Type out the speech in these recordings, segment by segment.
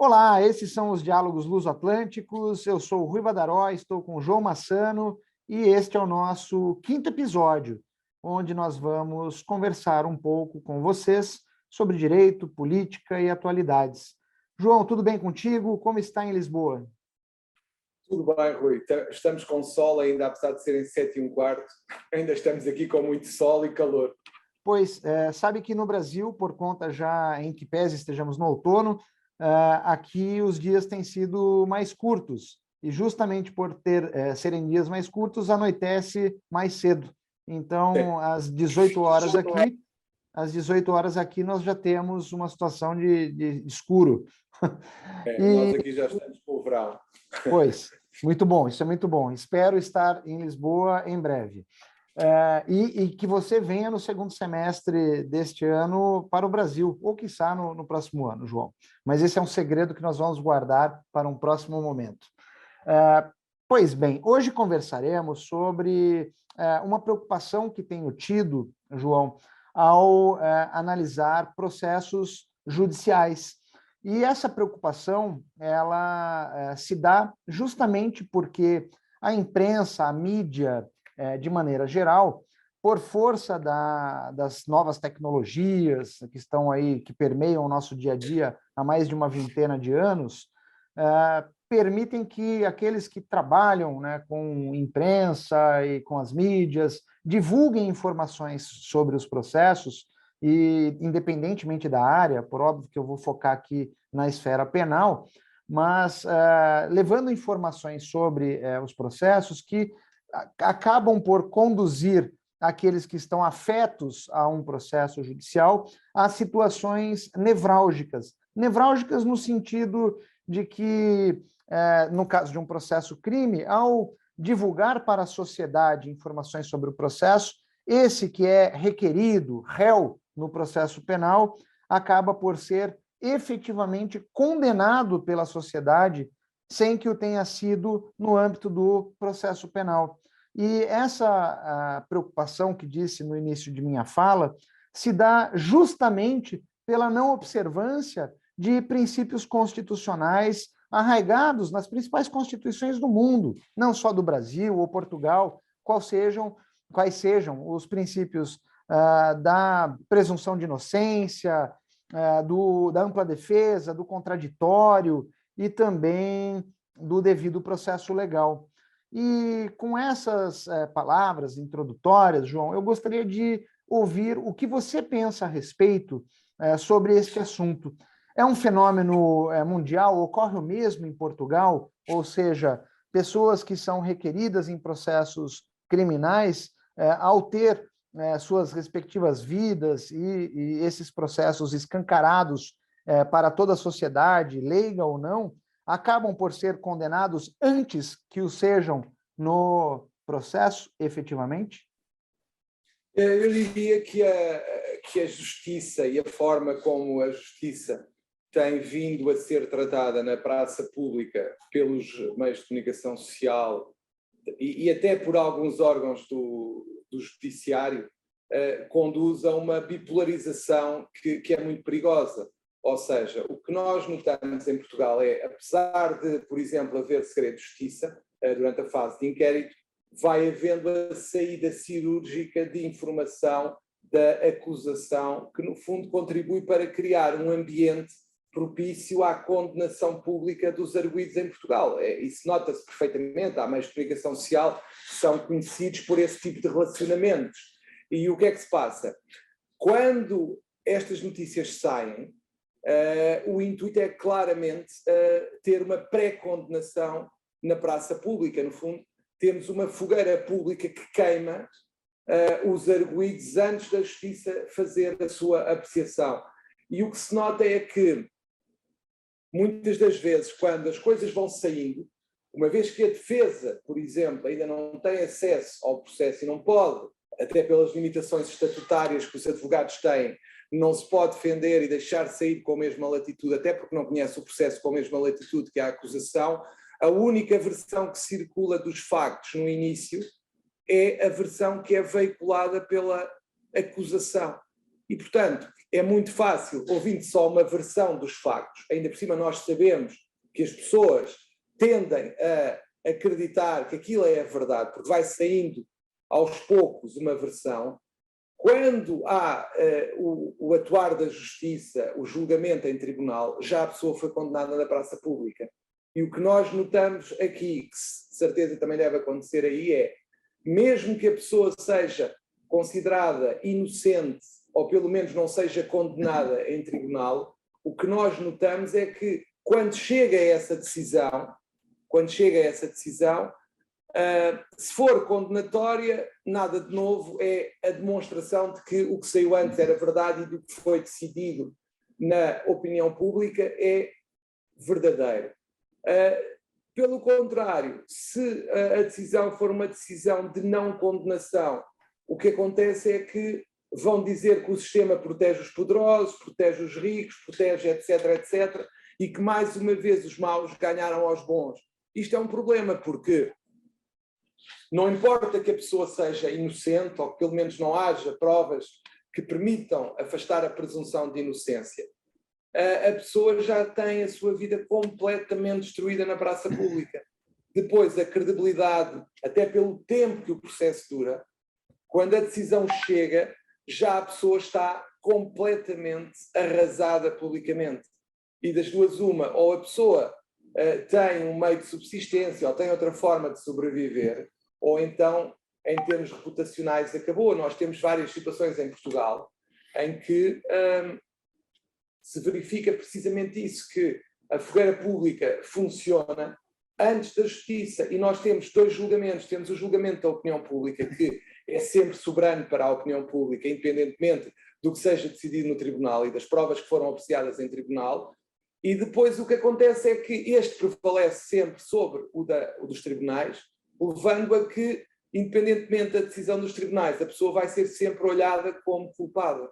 Olá, esses são os Diálogos Luso-Atlânticos. Eu sou o Rui Badaró, estou com o João Massano e este é o nosso quinto episódio, onde nós vamos conversar um pouco com vocês sobre direito, política e atualidades. João, tudo bem contigo? Como está em Lisboa? Tudo bem, Rui. Estamos com sol ainda, apesar de serem 7h15, ainda estamos aqui com muito sol e calor. Pois, sabe que no Brasil, por conta já em que pese estejamos no outono, aqui os dias têm sido mais curtos, e justamente por serem dias mais curtos, anoitece mais cedo. Então, às 18 horas aqui nós já temos uma situação de escuro. Nós aqui já estamos com o verão. Pois, muito bom, isso é muito bom. Espero estar em Lisboa em breve. E que você venha no segundo semestre deste ano para o Brasil, ou quiçá no próximo ano, João. Mas esse é um segredo que nós vamos guardar para um próximo momento. Pois bem, hoje conversaremos sobre uma preocupação que tenho tido, João, ao analisar processos judiciais. E essa preocupação, ela se dá justamente porque a imprensa, a mídia, de maneira geral, por força das novas tecnologias que estão aí, que permeiam o nosso dia a dia há mais de uma vintena de anos, permitem que aqueles que trabalham, né, com imprensa e com as mídias divulguem informações sobre os processos e, independentemente da área, por óbvio que eu vou focar aqui na esfera penal, mas levando informações sobre os processos que acabam por conduzir aqueles que estão afetos a um processo judicial a situações nevrálgicas. Nevrálgicas no sentido de que, no caso de um processo crime, ao divulgar para a sociedade informações sobre o processo, esse que é requerido, réu no processo penal, acaba por ser efetivamente condenado pela sociedade sem que o tenha sido no âmbito do processo penal. E essa preocupação que disse no início de minha fala se dá justamente pela não observância de princípios constitucionais arraigados nas principais constituições do mundo, não só do Brasil ou Portugal, quais sejam os princípios da presunção de inocência, da ampla defesa, do contraditório e também do devido processo legal. E com essas palavras introdutórias, João, eu gostaria de ouvir o que você pensa a respeito sobre este assunto. É um fenômeno mundial? Ocorre o mesmo em Portugal? Ou seja, pessoas que são requeridas em processos criminais, ao ter suas respectivas vidas e esses processos escancarados para toda a sociedade, leiga ou não, acabam por ser condenados antes que o sejam no processo, efetivamente? Eu diria que a justiça e a forma como a justiça tem vindo a ser tratada na praça pública pelos meios de comunicação social e até por alguns órgãos do judiciário conduz a uma bipolarização que é muito perigosa. Ou seja, o que nós notamos em Portugal é, apesar de, por exemplo, haver segredo de justiça durante a fase de inquérito, vai havendo a saída cirúrgica de informação da acusação, que no fundo contribui para criar um ambiente propício à condenação pública dos arguidos em Portugal. Isso nota-se perfeitamente, há meios de comunicação social que são conhecidos por esse tipo de relacionamentos. E o que é que se passa? Quando estas notícias saem, o intuito é claramente ter uma pré-condenação na praça pública. No fundo, temos uma fogueira pública que queima os arguidos antes da justiça fazer a sua apreciação. E o que se nota é que, muitas das vezes, quando as coisas vão saindo, uma vez que a defesa, por exemplo, ainda não tem acesso ao processo e não pode, até pelas limitações estatutárias que os advogados têm, não se pode defender e deixar sair com a mesma latitude, até porque não conhece o processo com a mesma latitude que a acusação, a única versão que circula dos factos no início é a versão que é veiculada pela acusação. E, portanto, é muito fácil, ouvindo só uma versão dos factos, ainda por cima nós sabemos que as pessoas tendem a acreditar que aquilo é a verdade, porque vai saindo aos poucos uma versão. Quando há o atuar da justiça, o julgamento em tribunal, já a pessoa foi condenada na praça pública. E o que nós notamos aqui, que de certeza também deve acontecer aí, é, mesmo que a pessoa seja considerada inocente, ou pelo menos não seja condenada em tribunal, o que nós notamos é que quando chega a essa decisão, se for condenatória, nada de novo, é a demonstração de que o que saiu antes era verdade e do que foi decidido na opinião pública é verdadeiro. Pelo contrário, se a decisão for uma decisão de não condenação, o que acontece é que vão dizer que o sistema protege os poderosos, protege os ricos, protege etc, etc, e que mais uma vez os maus ganharam aos bons. Isto é um problema, porque não importa que a pessoa seja inocente, ou que pelo menos não haja provas que permitam afastar a presunção de inocência, a pessoa já tem a sua vida completamente destruída na praça pública. Depois, a credibilidade, até pelo tempo que o processo dura, quando a decisão chega, já a pessoa está completamente arrasada publicamente. E das duas uma, ou a pessoa tem um meio de subsistência ou tem outra forma de sobreviver, ou então, em termos reputacionais, acabou. Nós temos várias situações em Portugal em que se verifica precisamente isso, que a fogueira pública funciona antes da justiça. E nós temos dois julgamentos. Temos o julgamento da opinião pública, que é sempre soberano para a opinião pública, independentemente do que seja decidido no tribunal e das provas que foram apreciadas em tribunal. E depois o que acontece é que este prevalece sempre sobre o dos tribunais, levando a que, independentemente da decisão dos tribunais, a pessoa vai ser sempre olhada como culpada.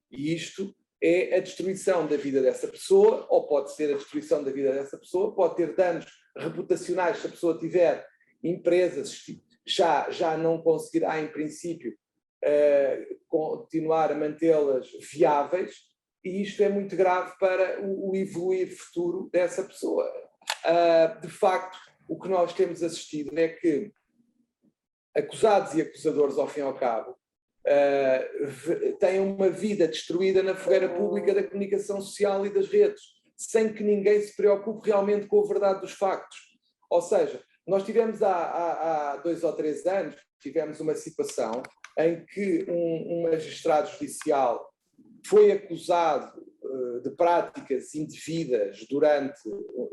E isto é a destruição da vida dessa pessoa, ou pode ser a destruição da vida dessa pessoa, pode ter danos reputacionais se a pessoa tiver empresas, já não conseguirá, em princípio, continuar a mantê-las viáveis, e isto é muito grave para o evoluir futuro dessa pessoa. De facto, o que nós temos assistido é que acusados e acusadores, ao fim e ao cabo, têm uma vida destruída na fogueira pública da comunicação social e das redes, sem que ninguém se preocupe realmente com a verdade dos factos. Ou seja, nós tivemos há 2 ou 3 anos, tivemos uma situação em que um magistrado judicial foi acusado de práticas indevidas durante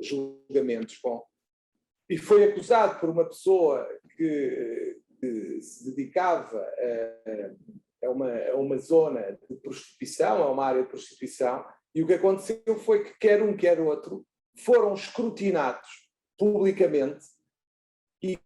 julgamentos, e foi acusado por uma pessoa que se dedicava a uma zona de prostituição, a uma área de prostituição, e o que aconteceu foi que quer um, quer outro, foram escrutinados publicamente, e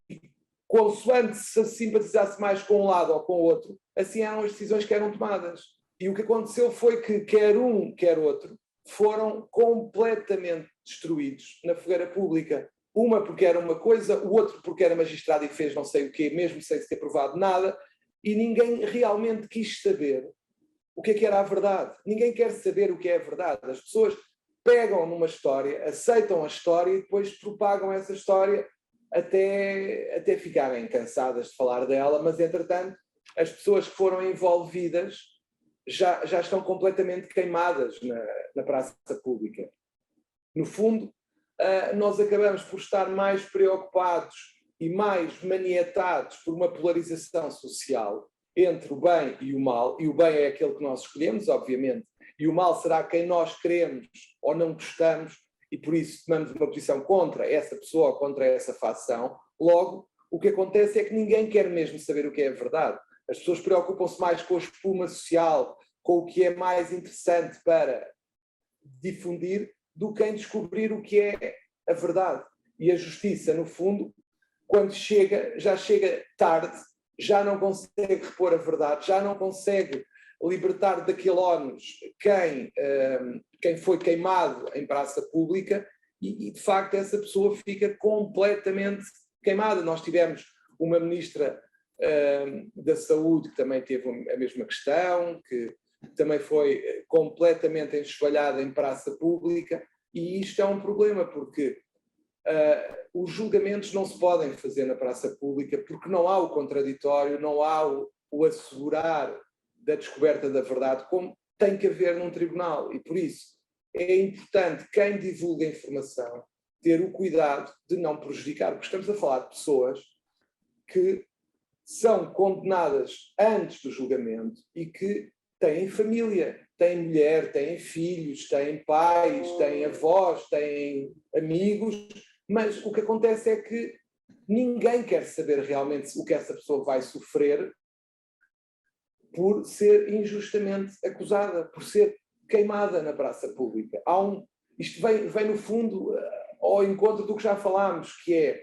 consoante se simpatizasse mais com um lado ou com o outro, assim eram as decisões que eram tomadas. E o que aconteceu foi que quer um, quer outro, foram completamente destruídos na fogueira pública. Uma porque era uma coisa, o outro porque era magistrado e fez não sei o quê, mesmo sem se ter provado nada, e ninguém realmente quis saber o que era a verdade. Ninguém quer saber o que é a verdade. As pessoas pegam numa história, aceitam a história e depois propagam essa história até ficarem cansadas de falar dela, mas entretanto as pessoas que foram envolvidas já estão completamente queimadas na praça pública. No fundo, nós acabamos por estar mais preocupados e mais maniatados por uma polarização social entre o bem e o mal, e o bem é aquele que nós escolhemos, obviamente, e o mal será quem nós queremos ou não gostamos, e por isso tomamos uma posição contra essa pessoa ou contra essa facção. Logo, o que acontece é que ninguém quer mesmo saber o que é a verdade. As pessoas preocupam-se mais com a espuma social, com o que é mais interessante para difundir, do que em descobrir o que é a verdade. E a justiça, no fundo, quando chega, já chega tarde, já não consegue repor a verdade, já não consegue libertar daquele ónus quem foi queimado em praça pública, e de facto essa pessoa fica completamente queimada. Nós tivemos uma ministra da Saúde que também teve a mesma questão, que também foi completamente enxovalhada em praça pública, e isto é um problema, porque os julgamentos não se podem fazer na praça pública, porque não há o contraditório, não há o assegurar da descoberta da verdade, como tem que haver num tribunal. E por isso é importante quem divulga a informação ter o cuidado de não prejudicar, porque estamos a falar de pessoas que são condenadas antes do julgamento e que têm família, têm mulher, têm filhos, têm pais, têm avós, têm amigos, mas o que acontece é que ninguém quer saber realmente o que essa pessoa vai sofrer por ser injustamente acusada, por ser queimada na praça pública. Isto vem no fundo ao encontro do que já falámos, que é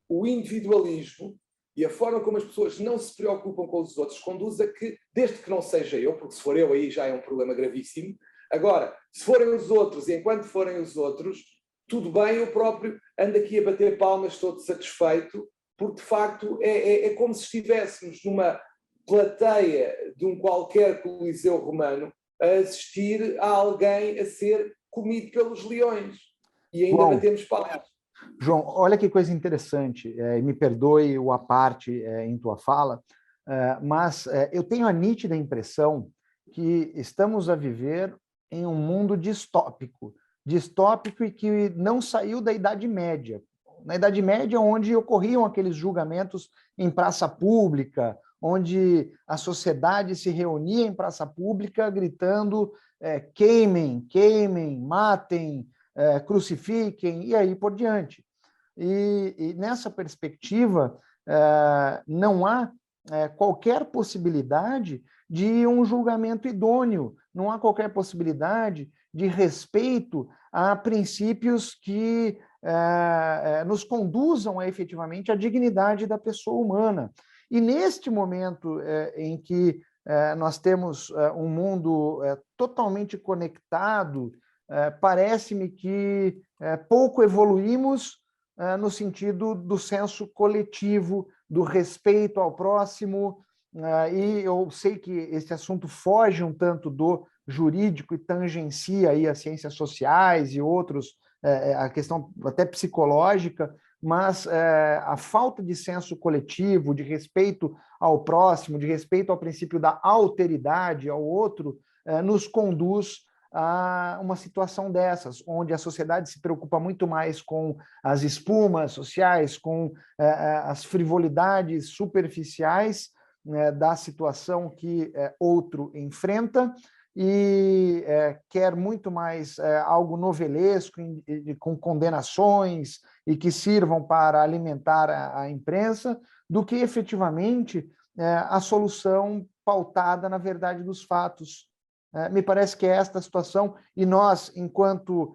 o individualismo e a forma como as pessoas não se preocupam com os outros conduz a que, desde que não seja eu, porque se for eu aí já é um problema gravíssimo, agora, se forem os outros e enquanto forem os outros, tudo bem, eu próprio ando aqui a bater palmas, todo satisfeito, porque de facto é como se estivéssemos numa plateia de um qualquer coliseu romano a assistir a alguém a ser comido pelos leões e ainda batemos palmas. João, olha que coisa interessante, me perdoe o à parte em tua fala, mas eu tenho a nítida impressão que estamos a viver em um mundo distópico e que não saiu da Idade Média. Na Idade Média, onde ocorriam aqueles julgamentos em praça pública, onde a sociedade se reunia em praça pública gritando queimem, queimem, matem, crucifiquem, e aí por diante. E nessa perspectiva, não há qualquer possibilidade de um julgamento idôneo, não há qualquer possibilidade de respeito a princípios que nos conduzam efetivamente à dignidade da pessoa humana. E neste momento em que nós temos um mundo totalmente conectado, parece-me que pouco evoluímos no sentido do senso coletivo, do respeito ao próximo, e eu sei que esse assunto foge um tanto do jurídico e tangencia aí as ciências sociais e outros, a questão até psicológica, mas a falta de senso coletivo, de respeito ao próximo, de respeito ao princípio da alteridade ao outro, nos conduz a uma situação dessas, onde a sociedade se preocupa muito mais com as espumas sociais, com as frivolidades superficiais da situação que outro enfrenta, e quer muito mais algo novelesco, com condenações e que sirvam para alimentar a imprensa, do que efetivamente a solução pautada na verdade dos fatos. Me parece que é esta a situação, e nós, enquanto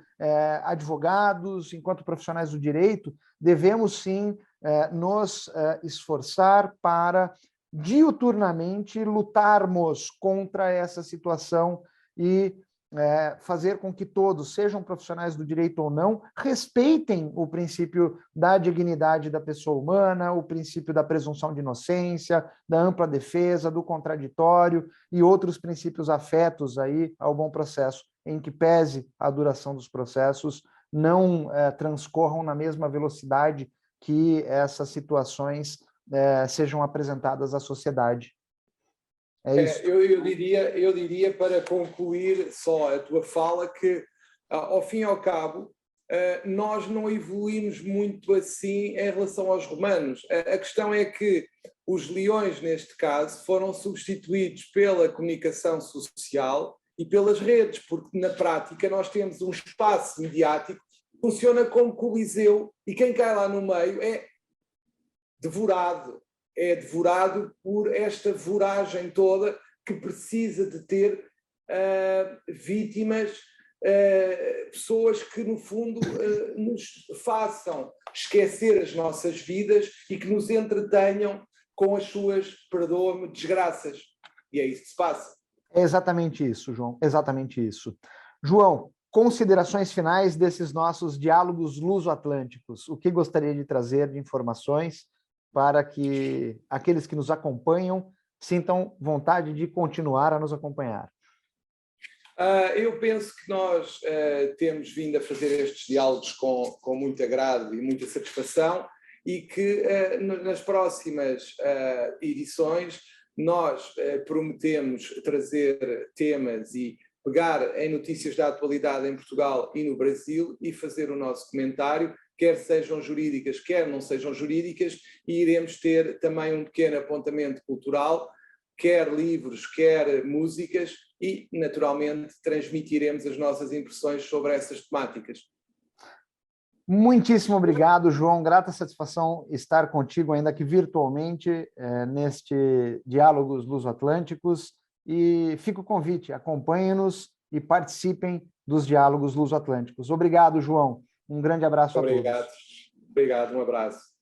advogados, enquanto profissionais do direito, devemos sim nos esforçar para diuturnamente lutarmos contra essa situação e fazer com que todos, sejam profissionais do direito ou não, respeitem o princípio da dignidade da pessoa humana, o princípio da presunção de inocência, da ampla defesa, do contraditório e outros princípios afetos aí ao bom processo, em que pese a duração dos processos, não transcorram na mesma velocidade que essas situações sejam apresentadas à sociedade. É isso. Eu diria, para concluir só a tua fala, que, ao fim e ao cabo, nós não evoluímos muito assim em relação aos romanos. A questão é que os leões, neste caso, foram substituídos pela comunicação social e pelas redes, porque, na prática, nós temos um espaço mediático que funciona como coliseu e quem cai lá no meio é devorado por esta voragem toda que precisa de ter vítimas, pessoas que, no fundo, nos façam esquecer as nossas vidas e que nos entretenham com as suas, perdoa-me, desgraças. E é isso que se passa. É exatamente isso, João, exatamente isso. João, considerações finais desses nossos diálogos luso-atlânticos. O que gostaria de trazer de informações para que aqueles que nos acompanham sintam vontade de continuar a nos acompanhar? Eu penso que nós temos vindo a fazer estes diálogos com muito agrado e muita satisfação e que nas próximas edições nós prometemos trazer temas e pegar em notícias da atualidade em Portugal e no Brasil e fazer o nosso comentário, quer sejam jurídicas, quer não sejam jurídicas, e iremos ter também um pequeno apontamento cultural, quer livros, quer músicas, e naturalmente transmitiremos as nossas impressões sobre essas temáticas. Muitíssimo obrigado, João. Grata satisfação estar contigo, ainda que virtualmente, neste Diálogos Luso-Atlânticos. E fica o convite, acompanhem-nos e participem dos Diálogos Luso-Atlânticos. Obrigado, João. Um grande abraço a todos. Obrigado, um abraço.